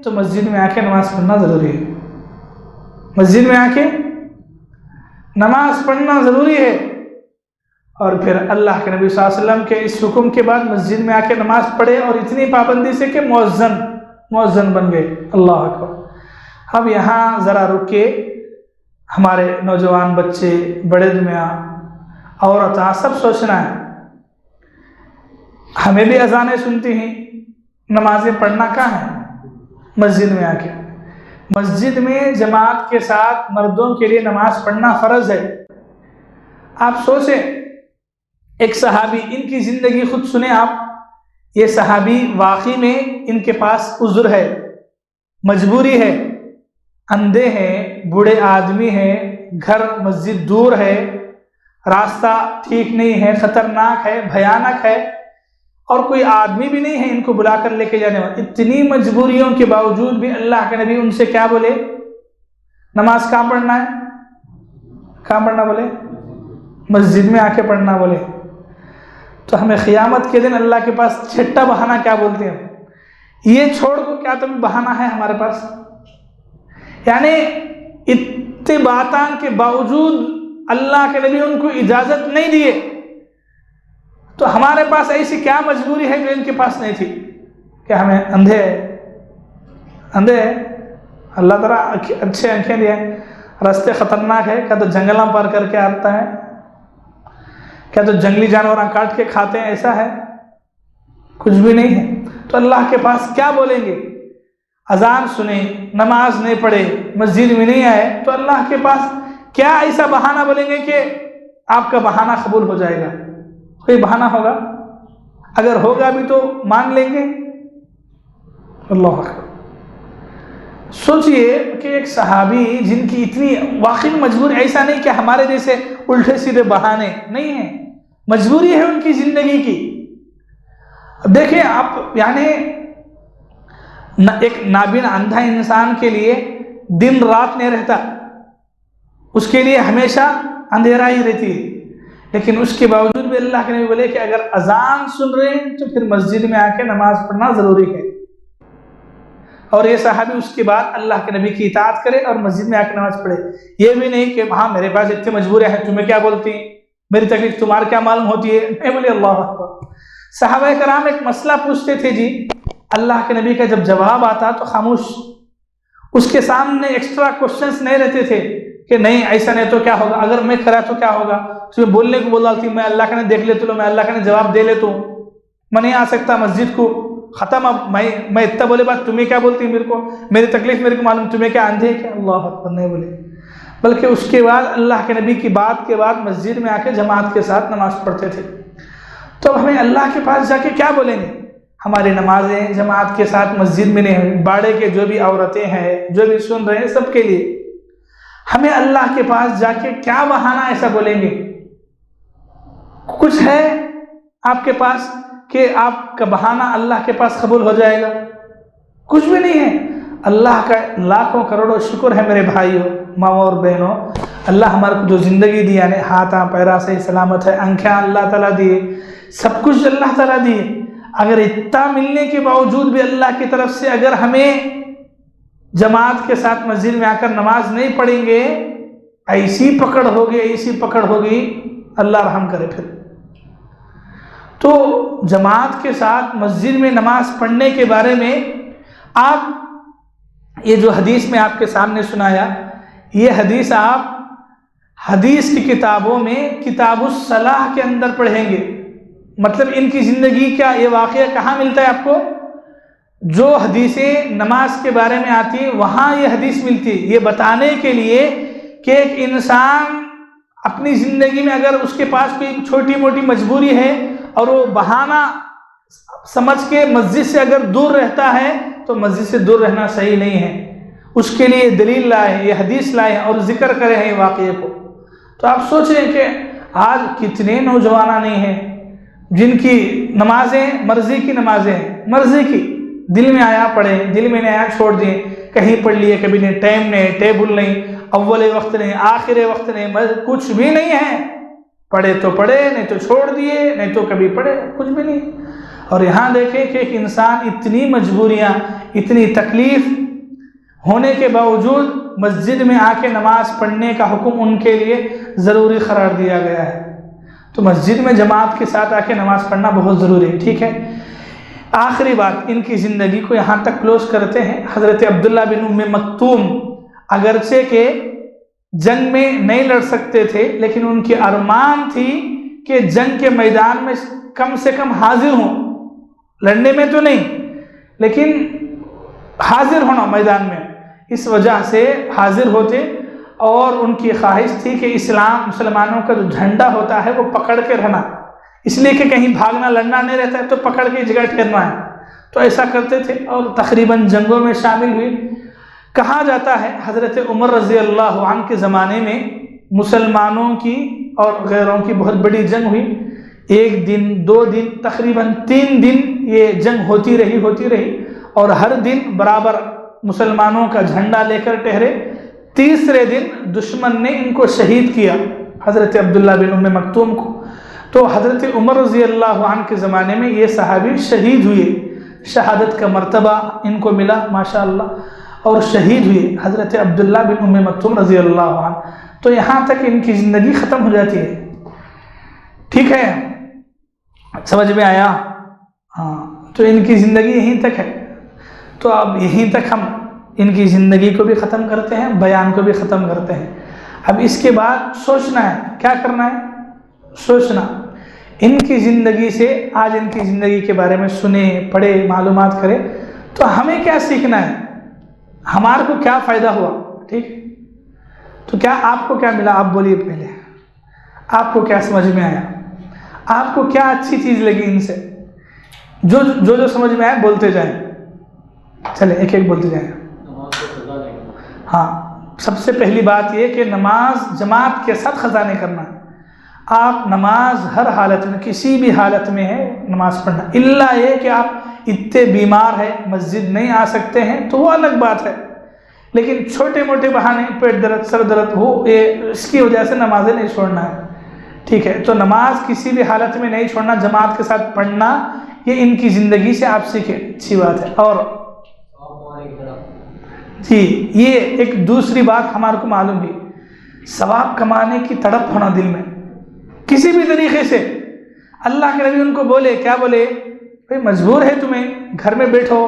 S1: تو مسجد میں آ کے نماز پڑھنا ضروری ہے، مسجد میں آ کے نماز پڑھنا ضروری ہے۔ اور پھر اللہ کے نبی صلی اللہ علیہ وسلم کے اس حکم کے بعد مسجد میں آ کے نماز پڑھے، اور اتنی پابندی سے کہ مؤذن بن گئے۔ اللہ اکبر۔ اب یہاں ذرا رک کے ہمارے نوجوان بچے، بڑے میاں، عورتیں سب سوچنا ہے، ہمیں بھی اذانیں سنتی ہیں، نمازیں پڑھنا کہاں ہے؟ مسجد میں آ کے۔ مسجد میں جماعت کے ساتھ مردوں کے لیے نماز پڑھنا فرض ہے۔ آپ سوچیں، ایک صحابی، ان کی زندگی خود سنیں آپ، یہ صحابی واقعی میں ان کے پاس عذر ہے، مجبوری ہے، اندھے ہیں، بوڑھے آدمی ہیں، گھر مسجد دور ہے، راستہ ٹھیک نہیں ہے، خطرناک ہے، بھیانک ہے، اور کوئی آدمی بھی نہیں ہے ان کو بلا کر لے کے جانے والا۔ اتنی مجبوریوں کے باوجود بھی اللہ کے نبی ان سے کیا بولے؟ نماز کہاں پڑھنا ہے؟ کہاں پڑھنا بولے؟ مسجد میں آ کے پڑھنا بولے۔ تو ہمیں قیامت کے دن اللہ کے پاس چھٹا بہانہ کیا بولتے ہیں؟ یہ چھوڑ دو، کیا تمہیں بہانہ ہے ہمارے پاس؟ یعنی اتنے باتوں کے باوجود اللہ کے نبی ان کو اجازت نہیں دیے، تو ہمارے پاس ایسی کیا مجبوری ہے جو ان کے پاس نہیں تھی؟ کہ ہمیں اندھے ہیں، اللہ تعالیٰ اچھے آنکھیں دیے، راستے خطرناک ہے، کیا تو جنگلاں پار کر کے آتا ہے، کیا تو جنگلی جانوراں کاٹ کے کھاتے ہیں، ایسا ہے؟ کچھ بھی نہیں ہے۔ تو اللہ کے پاس کیا بولیں گے؟ اذان سنے، نماز نہیں پڑھے، مسجد میں نہیں آئے، تو اللہ کے پاس کیا ایسا بہانہ بولیں گے کہ آپ کا بہانہ قبول ہو جائے گا؟ کوئی بہانہ ہوگا؟ اگر ہوگا بھی تو مان لیں گے؟ اللہ اکبر۔ سوچئے کہ ایک صحابی جن کی اتنی واقعی مجبوری، ایسا نہیں کہ ہمارے جیسے الٹے سیدھے بہانے نہیں ہیں، مجبوری ہے ان کی زندگی کی۔ دیکھیں آپ، یعنی ایک نابینا اندھا انسان کے لیے دن رات نہیں رہتا، اس کے لیے ہمیشہ اندھیرا ہی رہتی ہے، لیکن اس کے باوجود بھی اللہ کے نبی بولے کہ اگر اذان سن رہے ہیں تو پھر مسجد میں آ کے نماز پڑھنا ضروری ہے۔ اور یہ صحابی اس کے بعد اللہ کے نبی کی اطاعت کرے اور مسجد میں آ کے نماز پڑھے، یہ بھی نہیں کہ ہاں میرے پاس اتنے مجبوریاں ہیں، تمہیں کیا بولتی ہیں، میری تکلیف تمہارے کیا معلوم ہوتی ہے؟ نہیں بولے۔ اللہ اکبر۔ صحابہ کرام ایک مسئلہ پوچھتے تھے جی، اللہ کے نبی کا جب جواب آتا تو خاموش، اس کے سامنے ایکسٹرا کوشچنس نہیں رہتے تھے کہ نہیں ایسا نہیں تو کیا ہوگا، اگر میں کرا تو کیا ہوگا، تمہیں بولنے کو بولا تھی، میں اللہ کے نے دیکھ لیتا ہوں، میں اللہ کے نے جواب دے لیتا ہوں، میں نہیں آ سکتا مسجد کو، ختم۔ اب میں اتنا بولے بات، تمہیں کیا بولتی میرے کو، میری تکلیف میرے کو معلوم، تمہیں کیا اندھے کیا؟ اللہ اکبر نہیں بولے، بلکہ اس کے بعد اللہ کے نبی کی بات کے بعد مسجد میں آ کے جماعت کے ساتھ نماز پڑھتے تھے۔ تو اب ہمیں اللہ کے پاس جا کے کیا بولیں گے؟ ہماری نمازیں جماعت کے ساتھ مسجد میں نہیں ہوئی، باڑے کے جو بھی عورتیں ہیں، جو بھی سن رہے ہیں، سب کے لیے ہمیں اللہ کے پاس جا کے کیا بہانہ ایسا بولیں گے؟ کچھ ہے آپ کے پاس کہ آپ کا بہانہ اللہ کے پاس قبول ہو جائے گا؟ کچھ بھی نہیں ہے۔ اللہ کا لاکھوں کروڑوں شکر ہے میرے بھائیوں، ماں اور بہنوں، اللہ ہمارے کو جو زندگی دیا ہے، ہاتھاں پیرا سے سلامت ہے، آنکھیں اللہ تعالیٰ دیے، سب کچھ اللہ تعالیٰ دیے، اگر اتنا ملنے کے باوجود بھی اللہ کی طرف سے اگر ہمیں جماعت کے ساتھ مسجد میں آ کر نماز نہیں پڑھیں گے، ایسی پکڑ ہوگی، اللہ رحم کرے۔ پھر تو جماعت کے ساتھ مسجد میں نماز پڑھنے کے بارے میں آپ یہ جو حدیث میں آپ کے سامنے سنایا، یہ حدیث آپ حدیث کی کتابوں میں کتاب الصلاح کے اندر پڑھیں گے۔ مطلب ان کی زندگی کا یہ واقعہ کہاں ملتا ہے آپ کو؟ جو حدیثیں نماز کے بارے میں آتی ہیں وہاں یہ حدیث ملتی ہے، یہ بتانے کے لیے کہ ایک انسان اپنی زندگی میں اگر اس کے پاس کوئی چھوٹی موٹی مجبوری ہے اور وہ بہانہ سمجھ کے مسجد سے اگر دور رہتا ہے تو مسجد سے دور رہنا صحیح نہیں ہے، اس کے لیے دلیل لائے ہیں، یہ حدیث لائے ہیں اور ذکر کرے ہیں واقعے کو۔ تو آپ سوچیں کہ آج کتنے نوجوان نہیں ہیں جن کی نمازیں مرضی کی نمازیں ہیں، مرضی کی، دل میں آیا پڑھے، دل میں نہیں آیا چھوڑ دیں، کہیں پڑھ لیے کبھی نہیں، ٹائم نہیں، ٹیبل نہیں، اول وقت نہیں، آخر وقت نہیں، کچھ بھی نہیں ہے، پڑھے تو پڑھے نہیں تو چھوڑ دیے، نہیں تو کبھی پڑھے، کچھ بھی نہیں۔ اور یہاں دیکھیں کہ ایک انسان اتنی مجبوریاں، اتنی تکلیف ہونے کے باوجود مسجد میں آ کے نماز پڑھنے کا حکم ان کے لیے ضروری قرار دیا گیا ہے۔ تو مسجد میں جماعت کے ساتھ آ کے نماز پڑھنا بہت ضروری ہے، ٹھیک ہے۔ آخری بات، ان کی زندگی کو یہاں تک کلوز کرتے ہیں۔ حضرت عبداللہ بن ام مکتوم اگرچہ کہ جنگ میں نہیں لڑ سکتے تھے، لیکن ان کی ارمان تھی کہ جنگ کے میدان میں کم سے کم حاضر ہوں، لڑنے میں تو نہیں لیکن حاضر ہونا میدان میں، اس وجہ سے حاضر ہوتے، اور ان کی خواہش تھی کہ مسلمانوں کا جو جھنڈا ہوتا ہے وہ پکڑ کے رہنا، اس لیے کہ کہیں بھاگنا لڑنا نہیں رہتا ہے تو پکڑ کے جگہ ٹھہرنا ہے، تو ایسا کرتے تھے اور تقریباً جنگوں میں شامل ہوئی۔ کہا جاتا ہے حضرت عمر رضی اللہ عنہ کے زمانے میں مسلمانوں کی اور غیروں کی بہت بڑی جنگ ہوئی، 1 دن 2 دن تقریباً 3 دن یہ جنگ ہوتی رہی اور ہر دن برابر مسلمانوں کا جھنڈا لے کر ٹھہرے۔ تیسرے دن دشمن نے ان کو شہید کیا، حضرت عبداللہ بن ام مکتوم کو۔ تو حضرت عمر رضی اللہ عنہ کے زمانے میں یہ صحابی شہید ہوئے، شہادت کا مرتبہ ان کو ملا ماشاءاللہ، اور شہید ہوئے حضرت عبداللہ بن ام مکتوم رضی اللہ عنہ۔ تو یہاں تک ان کی زندگی ختم ہو جاتی ہے، ٹھیک ہے، سمجھ میں آیا؟ ہاں، تو ان کی زندگی یہیں تک ہے۔ تو اب یہیں تک ہم ان کی زندگی کو بھی ختم کرتے ہیں، بیان کو بھی ختم کرتے ہیں۔ اب اس کے بعد سوچنا ہے، کیا کرنا ہے؟ سوچنا، ان کی زندگی سے، آج ان کی زندگی کے بارے میں سنیں، پڑھیں، معلومات کریں، تو ہمیں کیا سیکھنا ہے، ہمارے کو کیا فائدہ ہوا، ٹھیک؟ تو کیا آپ کو کیا ملا؟ آپ بولیے پہلے، آپ کو کیا سمجھ میں آیا؟ آپ کو کیا اچھی چیز لگی ان سے؟ جو سمجھ میں آئے بولتے جائیں، چلیں ایک ایک بولتے جائیں۔ ہاں، سب سے پہلی بات یہ کہ نماز جماعت کے ساتھ قضا نہیں کرنا۔ آپ نماز ہر حالت میں، کسی بھی حالت میں ہے نماز پڑھنا، الا یہ کہ آپ اتنے بیمار ہیں مسجد نہیں آ سکتے ہیں تو وہ الگ بات ہے، لیکن چھوٹے موٹے بہانے، پیٹ درد، سر درد ہو، یہ اس کی وجہ سے نمازیں نہیں چھوڑنا ہے، ٹھیک ہے۔ تو نماز کسی بھی حالت میں نہیں چھوڑنا، جماعت کے ساتھ پڑھنا، یہ ان کی زندگی سے آپ سیکھیں، اچھی بات ہے۔ اور جی، یہ ایک دوسری بات ہمارے کو معلوم بھی، ثواب کمانے کی تڑپ ہونا دل میں، کسی بھی طریقے سے۔ اللہ کے نبی ان کو بولے، کیا بولے؟ بھئی مجبور ہے تمہیں، گھر میں بیٹھو،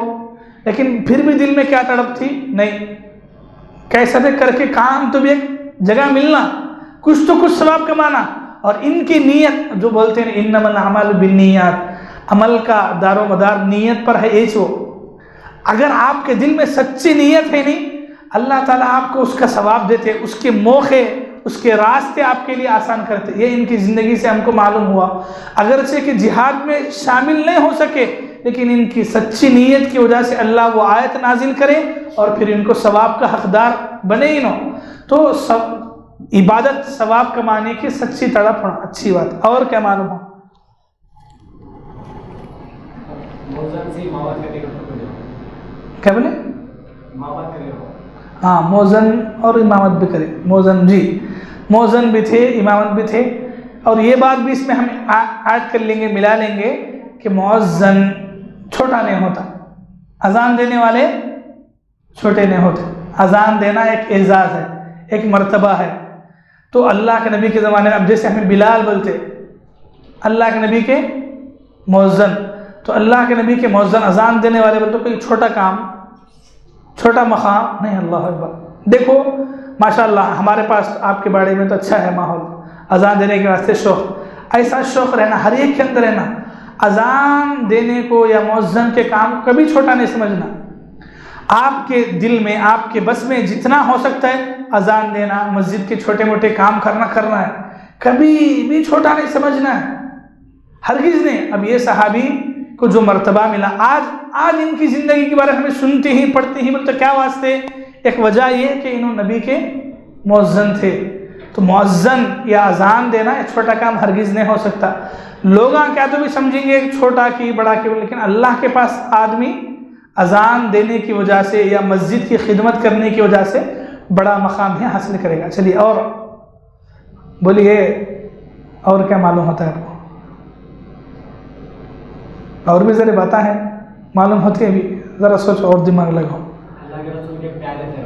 S1: لیکن پھر بھی دل میں کیا تڑپ تھی؟ نہیں، کیسا بھی کر کے کام تو بھی ایک جگہ ملنا، کچھ تو کچھ ثواب کمانا۔ اور ان کی نیت، جو بولتے ہیں انما الاعمال بالنیات، عمل کا دار و مدار نیت پر ہے، ایچ وہ اگر آپ کے دل میں سچی نیت ہے نہیں، اللہ تعالیٰ آپ کو اس کا ثواب دیتے، اس کے موقع، اس کے راستے آپ کے لیے آسان کرتے۔ یہ ان کی زندگی سے ہم کو معلوم ہوا، اگرچہ کہ جہاد میں شامل نہیں ہو سکے، لیکن ان کی سچی نیت کی وجہ سے اللہ وہ آیت نازل کرے اور پھر ان کو ثواب کا حقدار بنے انہوں۔ تو عبادت ثواب کمانے کی سچی تڑپ ہونا اچھی بات. اور کیا معلوم ہو؟ کیا بولے؟ ہاں موزن اور امامت بھی کرے. موزن جی موزن بھی تھے امامت بھی تھے. اور یہ بات بھی اس میں ہم ایڈ کر لیں گے, ملا لیں گے کہ مؤذن چھوٹا نہیں ہوتا, اذان دینے والے چھوٹے نہیں ہوتے. اذان دینا ایک اعزاز ہے, ایک مرتبہ ہے. تو اللہ کے نبی کے زمانے میں اب جیسے ہمیں بلال بولتے, اللہ کے نبی کے مؤذن, تو اللہ کے نبی کے مؤذن اذان دینے والے بولتے کوئی چھوٹا کام, چھوٹا مقام نہیں. اللہ اکبر. دیکھو ماشاءاللہ ہمارے پاس آپ کے بارے میں تو اچھا ہے ماحول, اذان دینے کے واسطے شوق, ایسا شوق رہنا ہر ایک کے اندر رہنا. اذان دینے کو یا مؤذن کے کام کو کبھی چھوٹا نہیں سمجھنا. آپ کے دل میں آپ کے بس میں جتنا ہو سکتا ہے اذان دینا, مسجد کے چھوٹے موٹے کام کرنا ہے, کبھی بھی چھوٹا نہیں سمجھنا ہے, ہرگز نہیں. اب یہ صحابی کو جو مرتبہ ملا, آج ان کی زندگی کے بارے میں ہمیں سنتے ہی پڑھتے ہی بولتے کیا واسطے؟ ایک وجہ یہ کہ انہوں نبی کے مؤذن تھے. تو مؤذن یا اذان دینا ایک چھوٹا کام ہرگز نہیں ہو سکتا. لوگ کیا تو بھی سمجھیں گے چھوٹا کی بڑا کی, لیکن اللہ کے پاس آدمی اذان دینے کی وجہ سے یا مسجد کی خدمت کرنے کی وجہ سے بڑا مقام ہی حاصل کرے گا. چلیے اور بولیے, اور کیا معلوم ہوتا ہے آپ کو؟ اور بھی ذرا باتیں ہیں معلوم ہوتی ہے, ابھی ذرا سوچو اور دماغ لگاؤ.
S2: اللہ کے رسول کے پیارے تھے.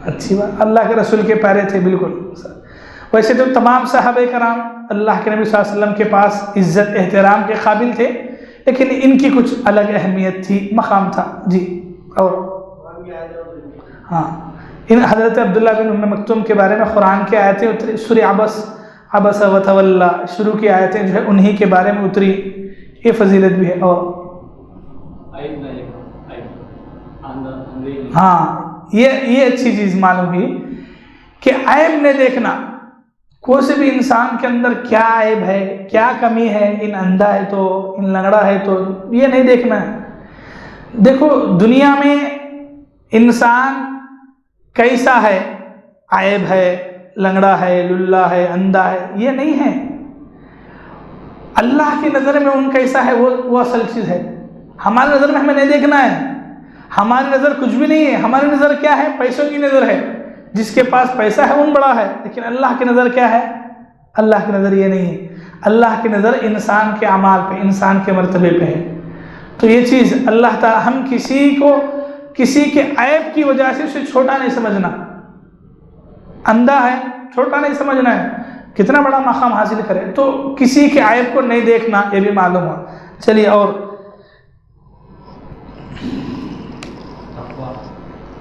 S1: اچھی بات, اللہ کے رسول کے پیارے تھے بالکل. ویسے تو تمام صحابہ کرام اللہ کے نبی صلی اللہ علیہ وسلم کے پاس عزت احترام کے قابل تھے, لیکن ان کی کچھ الگ اہمیت تھی, مقام تھا. جی اور ہاں, ان حضرت عبداللہ بن ام مکتوم کے بارے میں قرآن کی آیتیں اتری, سورہ عبس و تولی شروع کی آیتیں جو ہے انہی کے بارے میں اتری. یہ فضیلت بھی ہے. اور ہاں یہ اچھی چیز معلوم ہوئی کہ عیب نہیں دیکھنا. کوئی سے بھی انسان کے اندر کیا عیب ہے, کیا کمی ہے, ان اندھا ہے تو, ان لنگڑا ہے تو, یہ نہیں دیکھنا ہے. دیکھو دنیا میں انسان کیسا ہے, عیب ہے, لنگڑا ہے, للہ ہے, اندھا ہے, یہ نہیں ہے. اللہ کی نظر میں ان کیسا ہے وہ اصل چیز ہے. ہماری نظر میں ہمیں نہیں دیکھنا ہے. ہماری نظر کچھ بھی نہیں ہے. ہماری نظر کیا ہے؟ پیسوں کی نظر ہے. جس کے پاس پیسہ ہے ان بڑا ہے. لیکن اللہ کی نظر کیا ہے؟ اللہ کی نظر یہ نہیں ہے. اللہ کی نظر انسان کے اعمال پہ, انسان کے مرتبے پہ ہے. تو یہ چیز اللہ تعالی, ہم کسی کے عیب کی وجہ سے اسے چھوٹا نہیں سمجھنا. اندھا ہے چھوٹا نہیں سمجھنا ہے, کتنا بڑا مقام حاصل کرے. تو کسی کے عیب کو نہیں دیکھنا, یہ بھی معلوم ہوا. چلیے اور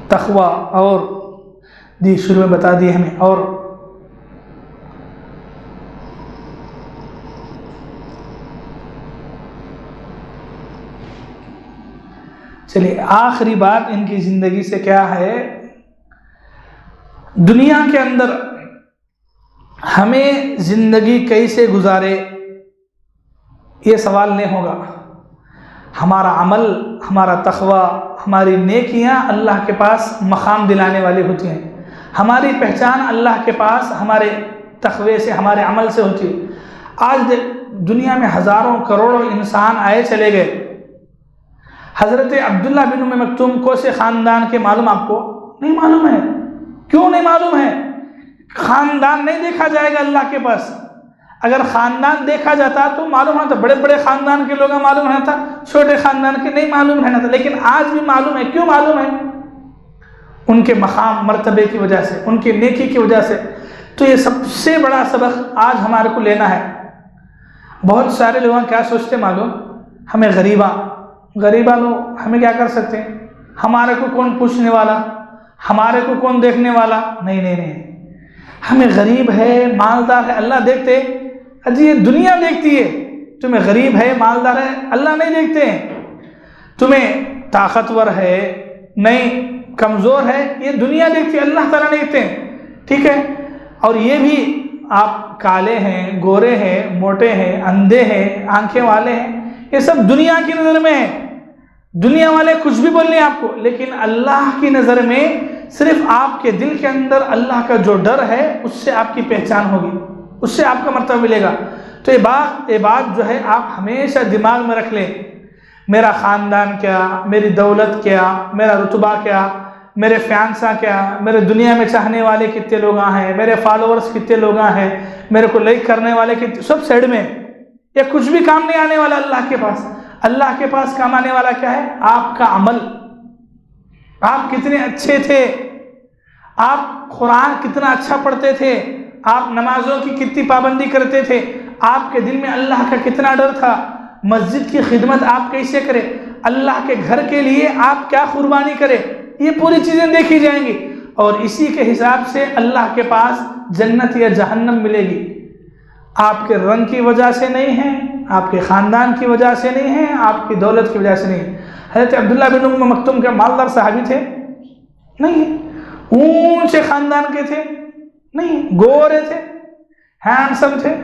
S1: تقوی اور دی شروع میں بتا دی ہمیں. اور چلیے آخری بات ان کی زندگی سے کیا ہے, دنیا کے اندر ہمیں زندگی کیسے گزارے یہ سوال نہیں ہوگا. ہمارا عمل, ہمارا تقوی, ہماری نیکیاں اللہ کے پاس مقام دلانے والی ہوتی ہیں. ہماری پہچان اللہ کے پاس ہمارے تقوی سے, ہمارے عمل سے ہوتی ہے. آج دنیا میں ہزاروں کروڑوں انسان آئے چلے گئے. حضرت عبداللہ بن ام مکتوم کو سے خاندان کے معلوم آپ کو نہیں معلوم ہے. کیوں نہیں معلوم ہے؟ خاندان نہیں دیکھا جائے گا اللہ کے پاس. اگر خاندان دیکھا جاتا تو معلوم ہوتا, بڑے بڑے خاندان کے لوگوں معلوم رہتا, چھوٹے خاندان کے نہیں معلوم رہنا تھا. لیکن آج بھی معلوم ہے. کیوں معلوم ہے؟ ان کے مقام مرتبے کی وجہ سے, ان کی نیکی کی وجہ سے. تو یہ سب سے بڑا سبق آج ہمارے کو لینا ہے. بہت سارے لوگ کیا سوچتے معلوم, ہمیں غریباں لوگ ہمیں کیا کر سکتے ہیں, ہمارے کو کون پوچھنے والا, ہمارے کو کون دیکھنے والا. نہیں, ہمیں غریب ہے, مالدار ہے, اللہ دیکھتے. اجی یہ دنیا دیکھتی ہے تمہیں غریب ہے, مالدار ہے, اللہ نہیں دیکھتے ہیں. تمہیں طاقتور ہے, نہیں کمزور ہے, یہ دنیا دیکھتی ہے, اللہ تعالیٰ نہیں دیکھتے ہیں. ٹھیک ہے. اور یہ بھی آپ کالے ہیں, گورے ہیں, موٹے ہیں, اندھے ہیں, آنکھیں والے ہیں, یہ سب دنیا کی نظر میں ہے. دنیا والے کچھ بھی بولنے آپ کو, لیکن اللہ کی نظر میں صرف آپ کے دل کے اندر اللہ کا جو ڈر ہے اس سے آپ کی پہچان ہوگی، اس سے آپ کا مرتبہ ملے گا۔ تو یہ بات جو ہے آپ ہمیشہ دماغ میں رکھ لیں، میرا خاندان کیا، میری دولت کیا، میرا رتبہ کیا، میرے فیانسا کیا، میرے دنیا میں چاہنے والے کتنے لوگ ہیں، میرے فالوورز کتنے لوگ ہیں، میرے کو لائک کرنے والے کتنے، سب سائڈ میں، یہ کچھ بھی کام نہیں آنے والا اللہ کے پاس۔ اللہ کے پاس کام آنے والا کیا ہے؟ آپ کا عمل، آپ کتنے اچھے تھے، آپ قرآن کتنا اچھا پڑھتے تھے، آپ نمازوں کی کتنی پابندی کرتے تھے، آپ کے دل میں اللہ کا کتنا ڈر تھا، مسجد کی خدمت آپ کیسے کرے، اللہ کے گھر کے لیے آپ کیا قربانی کرے، یہ پوری چیزیں دیکھی جائیں گی، اور اسی کے حساب سے اللہ کے پاس جنت یا جہنم ملے گی۔ آپ کے رنگ کی وجہ سے نہیں ہے، آپ کے خاندان کی وجہ سے نہیں ہے، آپ کی دولت کی وجہ سے نہیں ہے۔ حضرت عبداللہ بن ام مکتوم کے مالدار صحابی تھے؟ نہیں۔ اونچے خاندان کے تھے؟ نہیں۔ گورے تھے؟ ہینڈسم تھے؟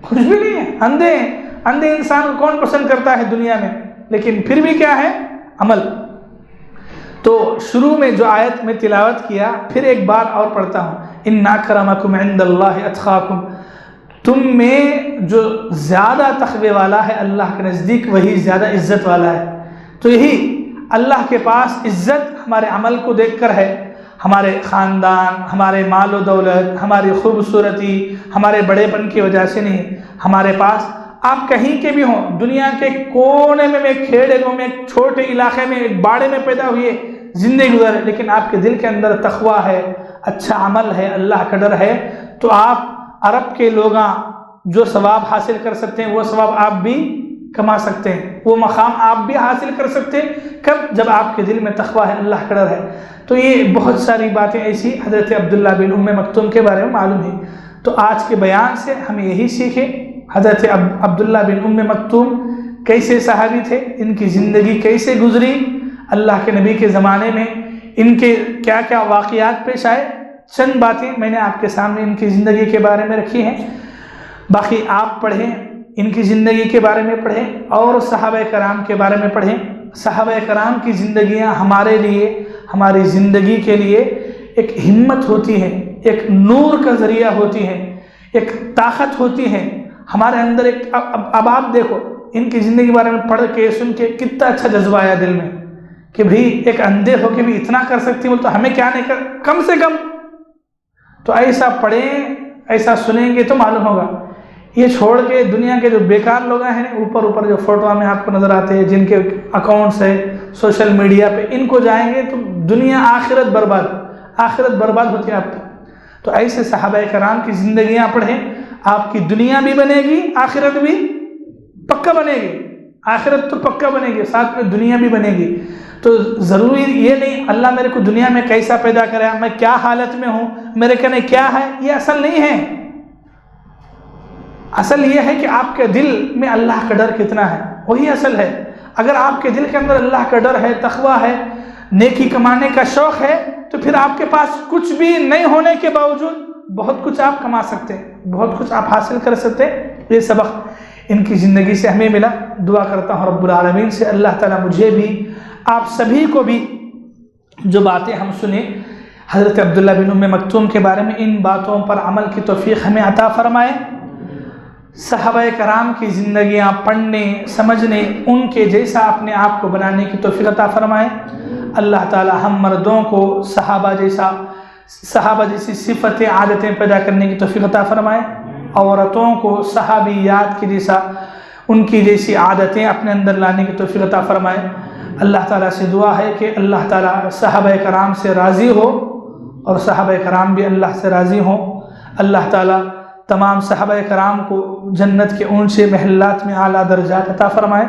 S1: کچھ بھی نہیں ہے، اندھے ہیں۔ اندھے انسان کو کون پسند کرتا ہے دنیا میں؟ لیکن پھر بھی کیا ہے؟ عمل۔ تو شروع میں جو آیت میں تلاوت کیا، پھر ایک بار اور پڑھتا ہوں، ان اکرمکم عند اللہ اتقاکم، تم میں جو زیادہ تقوی والا ہے اللہ کے نزدیک وہی زیادہ عزت والا ہے۔ تو یہی اللہ کے پاس عزت ہمارے عمل کو دیکھ کر ہے، ہمارے خاندان، ہمارے مال و دولت، ہماری خوبصورتی، ہمارے بڑے پن کی وجہ سے نہیں۔ ہمارے پاس آپ کہیں کے بھی ہوں، دنیا کے کونے میں، ایک کھیڑے میں، ایک چھوٹے علاقے میں، ایک باڑے میں پیدا ہوئے، زندگی گزارے، لیکن آپ کے دل کے اندر تقوی ہے، اچھا عمل ہے، اللہ کا ڈر ہے، تو آپ عرب کے لوگ جو ثواب حاصل کر سکتے ہیں وہ ثواب آپ بھی کما سکتے ہیں، وہ مقام آپ بھی حاصل کر سکتے ہیں۔ کب؟ جب آپ کے دل میں تقوی ہے، اللہ کا ڈر ہے۔ تو یہ بہت ساری باتیں ایسی حضرت عبداللہ بن ام مکتوم کے بارے میں معلوم ہے۔ تو آج کے بیان سے ہمیں یہی سیکھیں، حضرت عبداللہ بن ام مکتوم کیسے صحابی تھے، ان کی زندگی کیسے گزری، اللہ کے نبی کے زمانے میں ان کے کیا کیا واقعات پیش آئے، چند باتیں میں نے آپ کے سامنے ان کی زندگی کے بارے میں رکھی ہیں۔ باقی آپ پڑھیں، ان کی زندگی کے بارے میں پڑھیں، اور صحابہ کرام کے بارے میں پڑھیں۔ صحابہ کرام کی زندگیاں ہمارے لیے، ہماری زندگی کے لیے ایک ہمت ہوتی ہے، ایک نور کا ذریعہ ہوتی ہے، ایک طاقت ہوتی ہے ہمارے اندر۔ اب آپ دیکھو ان کی زندگی کے بارے میں پڑھ کے سن کے کتنا اچھا جذبہ آیا دل میں کہ بھئی ایک اندھے ہو کے بھی اتنا کر سکتی ہوں تو ہمیں کیا نہیں کر، کم سے کم تو ایسا پڑھیں، ایسا سنیں گے تو معلوم ہوگا۔ یہ چھوڑ کے دنیا کے جو بیکار لوگ ہیں، اوپر جو فوٹو میں آپ کو نظر آتے ہیں، جن کے اکاؤنٹس ہیں سوشل میڈیا پہ، ان کو جائیں گے تو دنیا آخرت برباد ہوتی ہے آپ کی۔ تو ایسے صحابہ کرام کی زندگیاں پڑھیں، آپ کی دنیا بھی بنے گی، آخرت بھی پکا بنے گی، آخرت تو پکا بنے گی، ساتھ میں دنیا بھی بنے گی۔ تو ضروری یہ نہیں اللہ میرے کو دنیا میں کیسا پیدا کرے، میں کیا حالت میں ہوں، میرے کہنے کیا ہے، یہ اصل نہیں ہے۔ اصل یہ ہے کہ آپ کے دل میں اللہ کا ڈر کتنا ہے، وہی اصل ہے۔ اگر آپ کے دل کے اندر اللہ کا ڈر ہے، تقوی ہے، نیکی کمانے کا شوق ہے، تو پھر آپ کے پاس کچھ بھی نہیں ہونے کے باوجود بہت کچھ آپ کما سکتے ہیں، بہت کچھ آپ حاصل کر سکتے ہیں۔ یہ سبق ان کی زندگی سے ہمیں ملا۔ دعا کرتا ہوں رب العالمین سے اللہ تعالیٰ مجھے بھی، آپ سبھی کو بھی جو باتیں ہم سنیں حضرت عبداللہ بن ام مکتوم کے بارے میں، ان باتوں پر عمل کی توفیق ہمیں عطا فرمائے۔ صحابہ کرام کی زندگیاں پڑھنے، سمجھنے، ان کے جیسا اپنے آپ کو بنانے کی توفیق عطا فرمائے۔ اللہ تعالی ہم مردوں کو صحابہ جیسی صفتیں، عادتیں پیدا کرنے کی توفیق عطا فرمائے، عورتوں کو صحابیات کی جیسا، ان کی جیسی عادتیں اپنے اندر لانے کی توفیق عطا فرمائے۔ اللہ تعالیٰ سے دعا ہے کہ اللہ تعالیٰ صحابہ کرام سے راضی ہو، اور صحابہ کرام بھی اللہ سے راضی ہوں۔ اللہ تعالیٰ تمام صحابہ کرام کو جنت کے اونچے محلات میں اعلیٰ درجات عطا فرمائے۔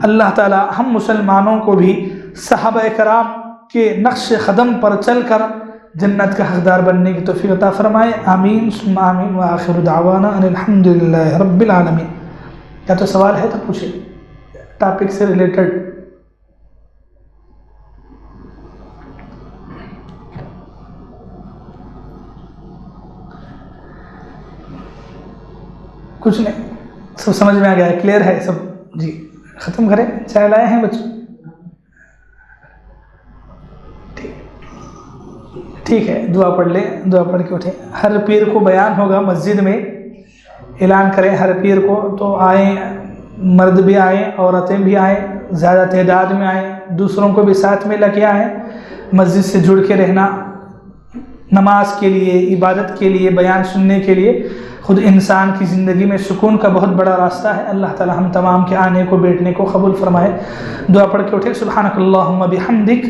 S1: اللہ تعالیٰ ہم مسلمانوں کو بھی صحابہ کرام کے نقش قدم پر چل کر جنت کا حقدار بننے کی توفیق عطا فرمائے۔ آمین ثم آمین، وآخر دعوانا ان الحمد للہ رب العالمین۔ یا تو سوال ہے تو پوچھیں ٹاپک سے ریلیٹڈ۔ کچھ نہیں، سب سمجھ میں آ گیا ہے، کلیئر ہے سب؟ جی ختم کریں، چائے لائے ہیں بچوں؟ ٹھیک۔ ٹھیک ہے، دعا پڑھ لیں، دعا پڑھ کے اٹھیں۔ ہر پیر کو بیان ہوگا مسجد میں، اعلان کریں ہر پیر کو، تو آئیں، مرد بھی آئیں، عورتیں بھی آئیں، زیادہ تعداد میں آئیں، دوسروں کو بھی ساتھ میں لے کے آئیں۔ مسجد سے جڑ کے رہنا، نماز کے لیے، عبادت کے لیے، بیان سننے کے لیے خود انسان کی زندگی میں سکون کا بہت بڑا راستہ ہے۔ اللہ تعالی ہم تمام کے آنے کو بیٹھنے کو قبول فرمائے۔ دعا پڑھ کے اٹھے۔ سبحانک اللہم بحمدک،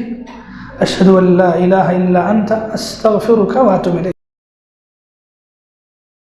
S1: اشہد ان لا الہ الا انت، استغفرک واتوب الیک۔